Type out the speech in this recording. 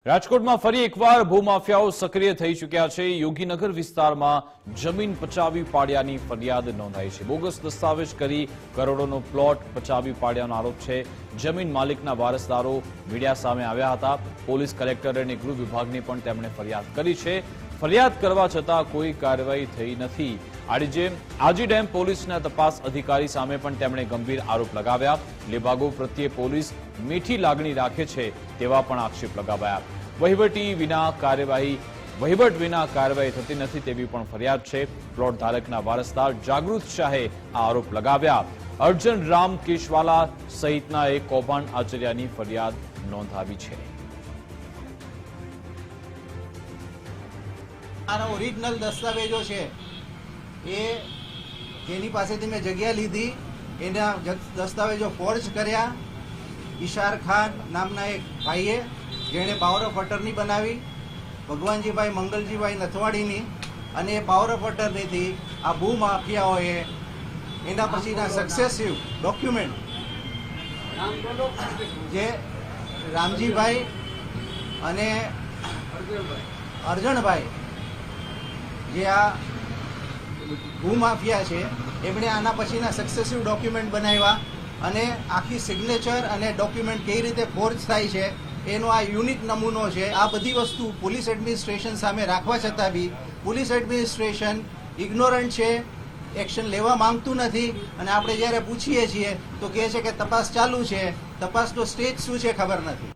રાજકોટમાં ફરી એકવાર ભૂમાફિયાઓ સક્રિય થઈ ચૂક્યા છે। યોગીનગર વિસ્તારમાં જમીન પચાવી પાડ્યાની ફરિયાદ નોંધાઈ છે। બોગસ દસ્તાવેજ કરી કરોડોનો પ્લોટ પચાવી પાડ્યાનો આરોપ છે। જમીન માલિકના વારસદારો મીડિયા સામે આવ્યા હતા। પોલીસ કલેક્ટર અને ગૃહ વિભાગને પણ તેમણે ફરિયાદ કરી છે। ફરિયાદ કરવા છતાં કોઈ કાર્યવાહી થઈ નથી। આજી ડેમ પોલીસના તપાસ અધિકારી સામે પણ તેમણે ગંભીર આરોપ લગાવ્યા। વિભાગો પ્રત્યે પોલીસ મીઠી લાગણી રાખે છે તેવા પણ આક્ષેપ લગાવ્યા। વહીવટ વિના કાર્યવાહી થતી નથી તેવી પણ ફરિયાદ છે। પ્લોટ ધારકના વારસદાર જાગૃત શાહે આ આરોપ લગાવ્યા। અર્જન રામ કેશવાલા સહિતનાએ કૌભાંડ આચર્યાની ફરિયાદ નોંધાવી છે। આના ઓરિજિનલ દસ્તાવેજો છે એ જેની પાસેથી મેં જગ્યા લીધી એના દસ્તાવેજો ફોર્જ કર્યા। ઈશાર ખાન નામના એક ભાઈએ જેણે પાવર ઓફ અટર્ની બનાવી ભગવાનજીભાઈ મંગલજીભાઈ નથવાડીની, અને એ પાવર ઓફ અટર્નીથી આ ભૂમાફિયાઓએ એના પછીના સક્સેસિવ ડોક્યુમેન્ટ જે રામજીભાઈ અને અર્જણભાઈ જે આ ભૂમાફિયા છે એમણે આના પછીના સક્સેસિવ ડોક્યુમેન્ટ બનાવ્યા, અને આખી સિગ્નેચર અને ડોક્યુમેન્ટ કઈ રીતે ફોર્જ થાય છે એનો આ યુનિક નમૂનો છે। આ બધી વસ્તુ પોલીસ એડમિનિસ્ટ્રેશન સામે રાખવા છતાં બી પોલીસ એડમિનિસ્ટ્રેશન ઇગ્નોરન્ટ છે, એક્શન લેવા માંગતું નથી। અને આપણે જ્યારે પૂછીએ છીએ તો કહે છે કે તપાસ ચાલુ છે, તપાસનો સ્ટેજ શું છે ખબર નથી।